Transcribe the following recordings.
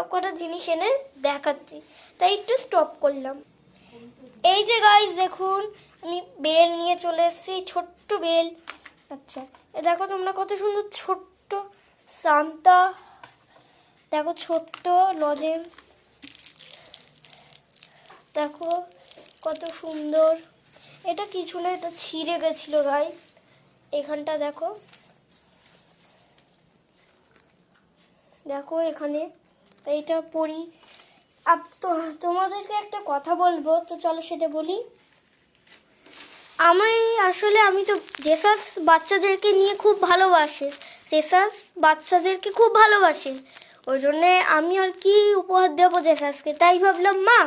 সব কটা জিনিস এনে দেখাচ্ছি, তাই একটু স্টপ করলাম। এই যে গাইস দেখুন, আমি বেল নিয়ে চলে এসেছি, ছোট্ট বেল। আচ্ছা, দেখো তোমরা কত সুন্দর ছোট্ট সান্তা, দেখো ছোট্ট লজেন্স, দেখো কত সুন্দর। এটা কিছু না, এটা ছিঁড়ে গেছিল গাইস, এখানটা দেখো, দেখো এখানে এইটা পড়ি। তোমাদেরকে একটা কথা বলবো, তো চলো সেটা বলি। আমি তো জেসাস বাচ্চাদেরকে নিয়ে খুব ভালোবাসে, জেসাস বাচ্চাদেরকে খুব ভালোবাসে, ওই জন্যে আমি আর কি উপহার দেবো জেসাসকে, তাই ভাবলাম মা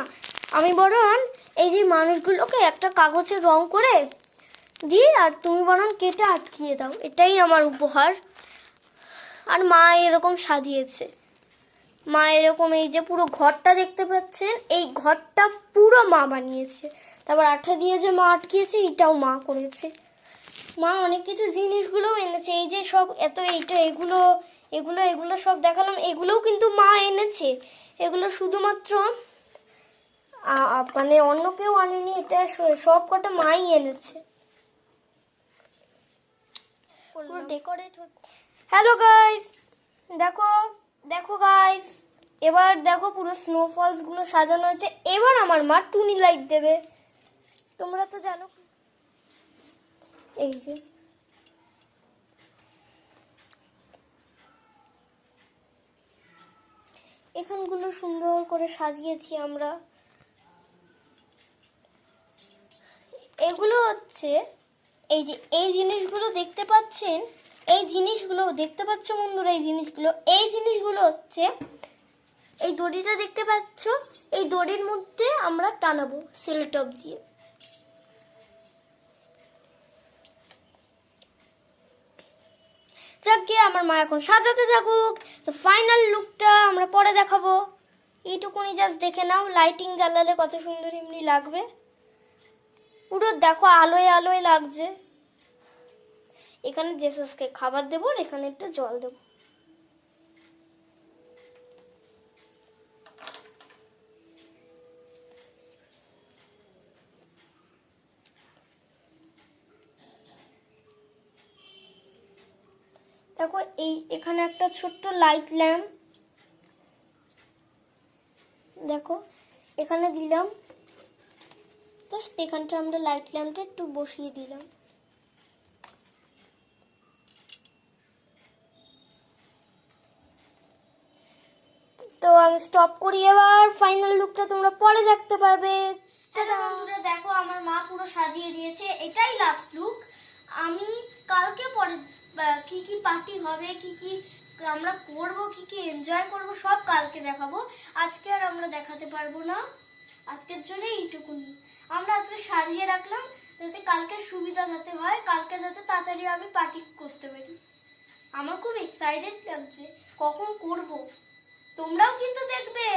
আমি বরং এই যে মানুষগুলোকে একটা কাগজে রং করে দিই, আর তুমি বরং কেটে আটকিয়ে দাও, এটাই আমার উপহার। আর মা এরকম সাজিয়েছে, মা এরকম এই যে পুরো ঘরটা দেখতে পাচ্ছেন, এই ঘরটা পুরো মা বানিয়েছে। তারপর আঠা দিয়ে যে মা আটকিয়েছে, এটাও মা করেছে। মা অনেক কিছু জিনিসগুলোও এনেছে, এই যে সব এত এইটা এগুলো এগুলো এগুলো সব দেখালাম, এগুলোও কিন্তু মা এনেছে। এগুলো শুধুমাত্র মানে অন্য কেউ আনেনি, এটা সব কটা মাই এনেছে। ডেকোরেট হচ্ছে। হ্যালো গাইস, দেখো দেখো গাইস, এবার দেখো পুরো স্নোফলস গুলো সাজানো হয়েছে। এবার আমার মা টুনি লাইট দেবে, তোমরা তো জানো। এই যে এখানগুলো সুন্দর করে সাজিয়েছি আমরা। এগুলো হচ্ছে এই যে এই জিনিসগুলো দেখতে পাচ্ছেন, এই জিনিসগুলো দেখতে পাচ্ছ বন্ধুরা, এই জিনিসগুলো হচ্ছে এই দড়িটা দেখতে পাচ্ছ, এই দড়ির মধ্যে আমরা টানাবো সেলোটেপ দিয়ে। যাক গিয়ে আমার মা এখন সাজাতে থাকুক, তো ফাইনাল লুকটা আমরা পরে দেখাবো। এইটুকুনি জাস্ট দেখে নাও, লাইটিং জ্বালালে কত সুন্দর এমনি লাগবে, পুরো দেখো আলোয় আলোয় লাগছে। এখানে জেসাসকে খাবার দেবো, আর এখানে একটা জল দেবো। দেখো এখানে একটা ছোট্ট লাইট ল্যাম্প, দেখো এখানে দিলাম, জাস্ট এখানটা আমরা লাইট ল্যাম্পটা একটু বসিয়ে দিলাম। তো আমি স্টপ করি, এবার ফাইনাল লুকটা তোমরা পরে দেখতে পারবে। বন্ধুরা দেখো আমার মা পুরো সাজিয়ে দিয়েছে, এটাই লাস্ট লুক। আমি কালকে পরে কি কি পার্টি হবে, কি কি আমরা করব, কি কি এনজয় করব, সব কালকে দেখাবো। আজকে আর আমরা দেখাতে পারবো না, আজকের জন্য এইটুকুনি আমরা আজকে সাজিয়ে রাখলাম, যাতে কালকে সুবিধা যাতে হয়, কালকে যাতে তাড়াতাড়ি আমি পার্টি করতে পারি। আমার খুব এক্সাইটেড লাগছে, কখন করব, তোমরাও কিন্তু দেখবে।